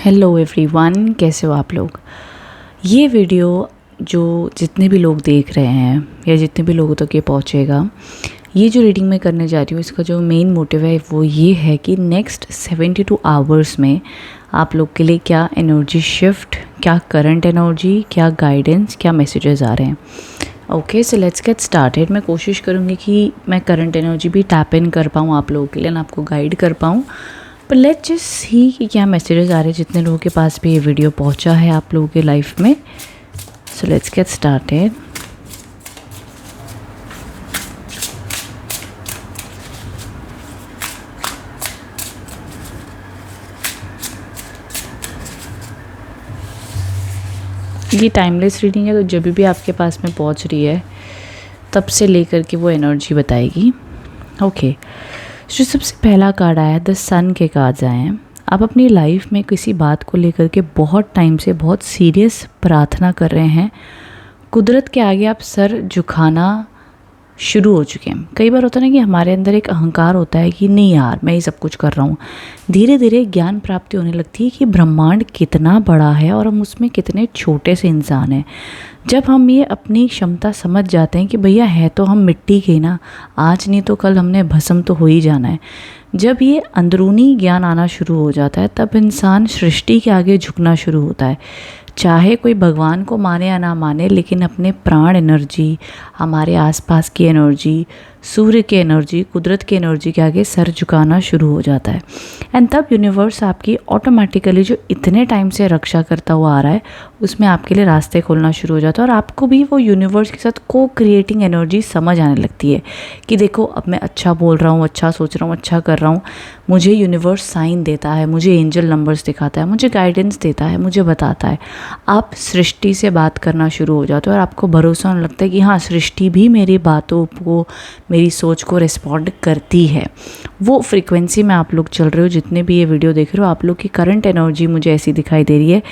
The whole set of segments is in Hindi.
हेलो एवरीवन, कैसे हो आप लोग। ये वीडियो जो जितने भी लोग देख रहे हैं या जितने भी लोगों तक ये पहुंचेगा, ये जो रीडिंग मैं करने जा रही हूँ इसका जो मेन मोटिव है वो ये है कि नेक्स्ट 72 आवर्स में आप लोग के लिए क्या एनर्जी शिफ्ट, क्या करंट एनर्जी, क्या गाइडेंस, क्या मैसेजेस आ रहे हैं। Okay, so let's get started. मैं कोशिश करूँगी कि मैं करंट एनर्जी भी टैप इन कर पाऊँ आप लोगों के लिए, आपको गाइड कर पाऊँ। पर लेट्स जस्ट सी कि क्या मैसेजेस आ रहे हैं जितने लोगों के पास भी ये वीडियो पहुंचा है आप लोगों के लाइफ में। So let's get started. ये टाइमलेस रीडिंग है, तो जब भी आपके पास में पहुंच रही है तब से लेकर के वो एनर्जी बताएगी। ओके, जो सबसे पहला कार्ड आया द सन के कार्ड्स आए हैं। आप अपनी लाइफ में किसी बात को लेकर के बहुत टाइम से बहुत सीरियस प्रार्थना कर रहे हैं। कुदरत के आगे आप सर झुकाना शुरू हो चुके हैं। कई बार होता है ना कि हमारे अंदर एक अहंकार होता है कि नहीं यार मैं ही सब कुछ कर रहा हूँ। धीरे धीरे ज्ञान प्राप्ति होने लगती है कि ब्रह्मांड कितना बड़ा है और हम उसमें कितने छोटे से इंसान हैं। जब हम ये अपनी क्षमता समझ जाते हैं कि भैया है तो हम मिट्टी के ना, आज नहीं तो कल हमने भस्म तो हो ही जाना है। जब ये अंदरूनी ज्ञान आना शुरू हो जाता है तब इंसान सृष्टि के आगे झुकना शुरू होता है। चाहे कोई भगवान को माने या ना माने, लेकिन अपने प्राण एनर्जी, हमारे आसपास की एनर्जी, सूर्य की एनर्जी, कुदरत की एनर्जी के आगे सर झुकाना शुरू हो जाता है। एंड तब यूनिवर्स आपकी ऑटोमेटिकली जो इतने टाइम से रक्षा करता हुआ आ रहा है उसमें आपके लिए रास्ते खोलना शुरू हो जाता है और आपको भी वो यूनिवर्स के साथ को क्रिएटिंग एनर्जी समझ आने लगती है कि देखो अब मैं अच्छा बोल रहा हूँ, अच्छा सोच रहा हूँ, अच्छा कर रहा हूँ। मुझे यूनिवर्स साइन देता है, मुझे एंजल नंबर्स दिखाता है, मुझे गाइडेंस देता है, मुझे बताता है। आप सृष्टि से बात करना शुरू हो जाते हो और आपको भरोसा होने लगता है कि हाँ, सृष्टि भी मेरी बातों को, मेरी सोच को रिस्पॉन्ड करती है। वो फ्रीक्वेंसी में आप लोग चल रहे हो। जितने भी ये वीडियो देख रहे हो, आप लोग की करंट एनर्जी मुझे ऐसी दिखाई दे रही है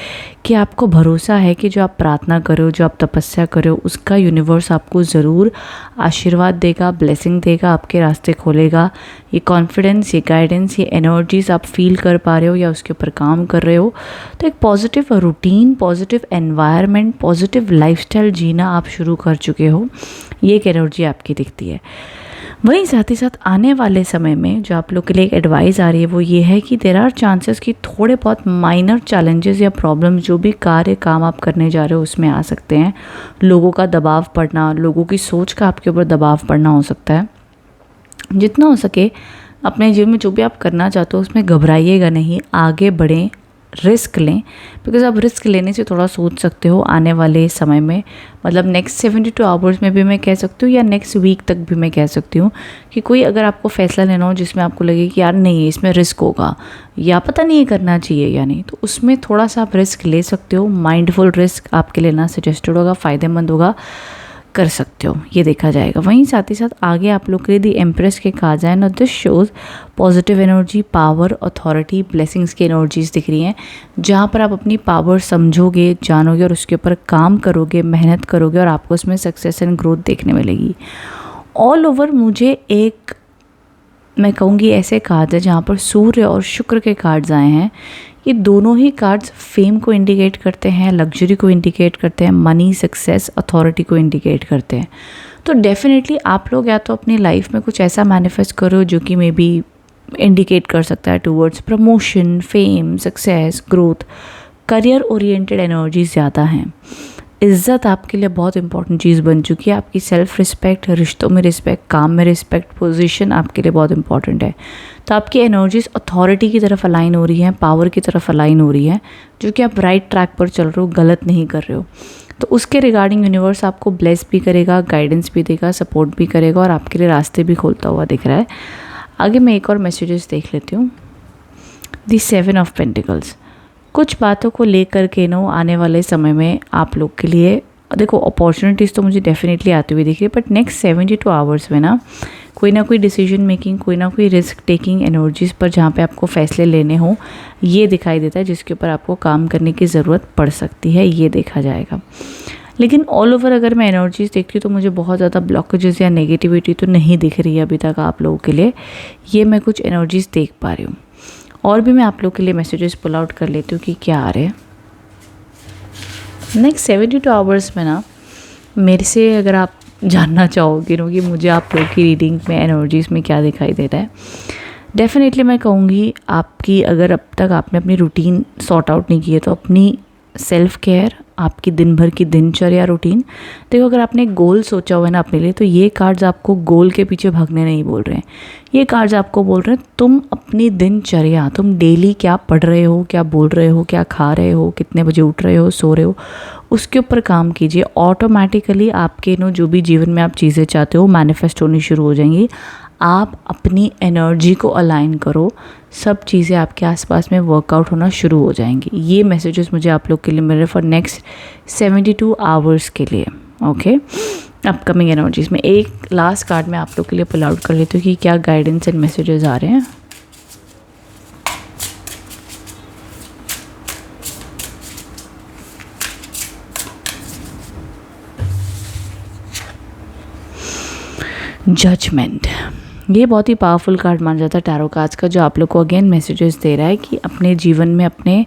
कि आपको भरोसा है कि जो आप प्रार्थना करो, जो आप तपस्या करो, उसका यूनिवर्स आपको ज़रूर आशीर्वाद देगा, ब्लेसिंग देगा, आपके रास्ते खोलेगा। ये कॉन्फिडेंस, ये गाइडेंस, ये एनर्जीज आप फील कर पा रहे हो या उसके ऊपर काम कर रहे हो, तो एक positive routine, positive environment, positive lifestyle जीना आप शुरू कर चुके हो। ये एक एनर्जी आपकी दिखती है। वहीं साथ ही साथ आने वाले समय में जो आप लोग के लिए एक एडवाइस आ रही है वो ये है कि देयर आर चांसेस कि थोड़े बहुत माइनर चैलेंजेस या प्रॉब्लम्स जो भी कार्य काम आप करने जा रहे हो उसमें आ सकते हैं। लोगों का दबाव पड़ना, लोगों की सोच का आपके ऊपर दबाव पड़ना हो सकता है। जितना हो सके अपने जीवन में जो भी आप करना चाहते हो उसमें घबराइएगा नहीं, आगे बढ़ें, रिस्क लें। बिकॉज़ आप रिस्क लेने से थोड़ा सोच सकते हो आने वाले समय में, मतलब नेक्स्ट 72 आवर्स में भी मैं कह सकती हूँ या नेक्स्ट वीक तक भी मैं कह सकती हूँ कि कोई अगर आपको फैसला लेना हो जिसमें आपको लगे कि यार नहीं इसमें रिस्क होगा या पता नहीं ये करना चाहिए या नहीं, तो उसमें थोड़ा सा आप रिस्क ले सकते हो। माइंडफुल रिस्क आपके लेना सजेस्टेड होगा, फ़ायदेमंद होगा, कर सकते हो, ये देखा जाएगा। वहीं साथ ही साथ आगे आप लोग के लिए दी एम्प्रेस के कार्ड्स हैं। This shows positive energy, power, authority, blessings की एनर्जीज दिख रही हैं, जहाँ पर आप अपनी पावर समझोगे, जानोगे और उसके ऊपर काम करोगे, मेहनत करोगे और आपको उसमें सक्सेस एंड ग्रोथ देखने मिलेगी। ऑल ओवर मुझे एक, मैं कहूँगी ऐसे कार्ड्स हैं जहाँ पर सूर्य और शुक्र के कार्ड्स आए हैं। ये दोनों ही कार्ड्स फेम को इंडिकेट करते हैं, लग्जरी को इंडिकेट करते हैं, मनी, सक्सेस, अथॉरिटी को इंडिकेट करते हैं। तो डेफिनेटली आप लोग या तो अपनी लाइफ में कुछ ऐसा मैनिफेस्ट करो जो कि मे बी इंडिकेट कर सकता है towards promotion, fame, success, growth. Career oriented energy ज़्यादा हैं। इज़्ज़त आपके लिए बहुत इंपॉर्टेंट चीज़ बन चुकी है। आपकी सेल्फ रिस्पेक्ट, रिश्तों में रिस्पेक्ट, काम में रिस्पेक्ट, पोजीशन आपके लिए बहुत इंपॉर्टेंट है। तो आपकी एनर्जीज अथॉरिटी की तरफ अलाइन हो रही हैं, पावर की तरफ अलाइन हो रही हैं, जो कि आप राइट ट्रैक पर चल रहे हो, गलत नहीं कर रहे हो। तो उसके रिगार्डिंग यूनिवर्स आपको ब्लेस भी करेगा, गाइडेंस भी देगा, सपोर्ट भी करेगा और आपके लिए रास्ते भी खोलता हुआ दिख रहा है। आगे मैं एक और मैसेजेस देख लेती हूँ। दी 7 ऑफ पेंटिकल्स, कुछ बातों को लेकर के आने वाले समय में आप लोग के लिए देखो अपॉर्चुनिटीज़ तो मुझे डेफिनेटली आती हुई दिख रही है, बट नेक्स्ट 72 आवर्स में ना कोई डिसीजन मेकिंग, कोई ना कोई रिस्क टेकिंग एनर्जीज़ पर जहाँ पे आपको फैसले लेने हो, ये दिखाई देता है, जिसके ऊपर आपको काम करने की ज़रूरत पड़ सकती है, ये देखा जाएगा। लेकिन ऑल ओवर अगर मैं एनर्जीज़ देखती हूँ तो मुझे बहुत ज़्यादा ब्लॉकेजेस या नेगेटिविटी तो नहीं दिख रही है अभी तक आप लोगों के लिए। ये मैं कुछ एनर्जीज़ देख पा रही हूँ। और भी मैं आप लोग के लिए मैसेजेस पुल आउट कर लेती हूँ कि क्या आ रहे हैं। नेक्स्ट 72 आवर्स में ना मेरे से अगर आप जानना चाहोगे कि मुझे आप लोग की रीडिंग में एनर्जीज़ में क्या दिखाई दे रहा है, डेफिनेटली मैं कहूँगी आपकी, अगर अब तक आपने अपनी रूटीन सॉर्ट आउट नहीं की है तो अपनी सेल्फ केयर, आपकी दिन भर की दिनचर्या रूटीन देखो। अगर आपने गोल सोचा हुआ है ना अपने लिए, तो ये कार्ड्स आपको गोल के पीछे भागने नहीं बोल रहे हैं। ये कार्ड्स आपको बोल रहे हैं तुम अपनी दिनचर्या, तुम डेली क्या पढ़ रहे हो, क्या बोल रहे हो, क्या खा रहे हो, कितने बजे उठ रहे हो, सो रहे हो, उसके ऊपर काम कीजिए। ऑटोमेटिकली आपके जो भी जीवन में आप चीज़ें चाहते हो मैनिफेस्ट होनी शुरू हो जाएंगी। आप अपनी एनर्जी को अलाइन करो, सब चीज़ें आपके आसपास में वर्कआउट होना शुरू हो जाएंगी। ये मैसेजेस मुझे आप लोग के लिए मिल रहे फॉर नेक्स्ट 72 आवर्स के लिए। ओके, अपकमिंग एनर्जीज़ में एक लास्ट कार्ड मैं आप लोग के लिए पुल आउट कर लेती हूँ कि क्या गाइडेंस एंड मैसेजेस आ रहे हैं। जजमेंट, ये बहुत ही पावरफुल कार्ड माना जाता है टैरो कार्ड्स का, जो आप लोग को अगेन मैसेजेस दे रहा है कि अपने जीवन में अपने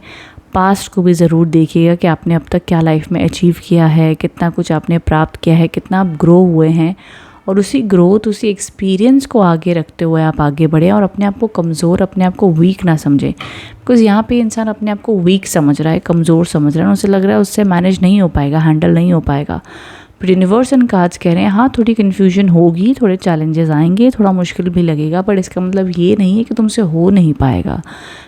पास्ट को भी ज़रूर देखिएगा कि आपने अब तक क्या लाइफ में अचीव किया है, कितना कुछ आपने प्राप्त किया है, कितना आप ग्रो हुए हैं, और उसी ग्रोथ, उसी एक्सपीरियंस को आगे रखते हुए आप आगे बढ़ें और अपने आप को कमज़ोर, अपने आप को वीक ना समझें। बिकॉज़ यहाँ पे इंसान अपने आप को वीक समझ रहा है, कमज़ोर समझ रहा है, उसे लग रहा है उससे मैनेज नहीं हो पाएगा, हैंडल नहीं हो पाएगा। बट यूनिवर्स एंड कार्ड्स कह रहे हैं हाँ, थोड़ी कन्फ्यूजन होगी, थोड़े चैलेंजेस आएंगे, थोड़ा मुश्किल भी लगेगा, बट इसका मतलब ये नहीं है कि तुमसे हो नहीं पाएगा,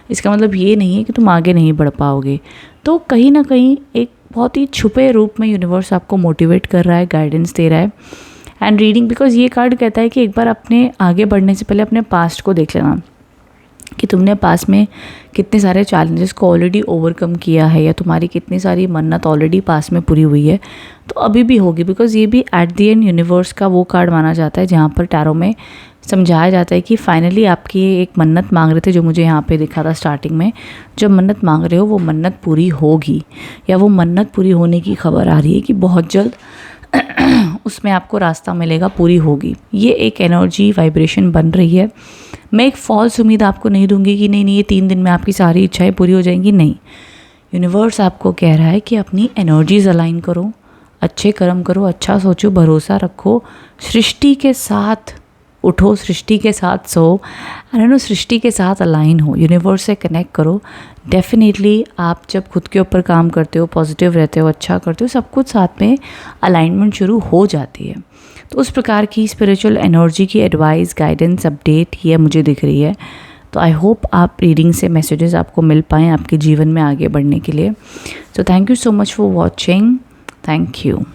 इसका मतलब ये नहीं है कि तुम आगे नहीं बढ़ पाओगे। तो कहीं ना कहीं एक बहुत ही छुपे रूप में यूनिवर्स आपको मोटिवेट कर रहा है, गाइडेंस दे रहा है। एंड रीडिंग, बिकॉज ये कार्ड कहता है कि एक बार अपने आगे बढ़ने से पहले अपने पास्ट को देख लेना कि तुमने पास में कितने सारे चैलेंजेस को ऑलरेडी ओवरकम किया है, या तुम्हारी कितनी सारी मन्नत ऑलरेडी पास में पूरी हुई है, तो अभी भी होगी। बिकॉज ये भी एट द एंड यूनिवर्स का वो कार्ड माना जाता है जहाँ पर टैरो में समझाया जाता है कि फाइनली आपकी एक मन्नत मांग रहे थे, जो मुझे यहाँ पे दिखा था स्टार्टिंग में, जब मन्नत मांग रहे हो वो मन्नत पूरी होगी, या वो मन्नत पूरी होने की खबर आ रही है कि बहुत जल्द उसमें आपको रास्ता मिलेगा, पूरी होगी। ये एक एनर्जी वाइब्रेशन बन रही है। मैं एक फॉल्स उम्मीद आपको नहीं दूंगी कि नहीं ये 3 दिन में आपकी सारी इच्छाएं पूरी हो जाएंगी, नहीं। यूनिवर्स आपको कह रहा है कि अपनी एनर्जीज अलाइन करो, अच्छे कर्म करो, अच्छा सोचो, भरोसा रखो, सृष्टि के साथ उठो, सृष्टि के साथ सो, सृष्टि के साथ अलाइन हो, यूनिवर्स से कनेक्ट करो। डेफिनेटली आप जब खुद के ऊपर काम करते हो, पॉजिटिव रहते हो, अच्छा करते हो, सब कुछ साथ में अलाइनमेंट शुरू हो जाती है। तो उस प्रकार की स्पिरिचुअल एनर्जी की एडवाइस, गाइडेंस, अपडेट ये मुझे दिख रही है। तो आई होप आप रीडिंग से मैसेजेस आपको मिल पाएँ आपके जीवन में आगे बढ़ने के लिए। So thank you so much for watching. Thank you.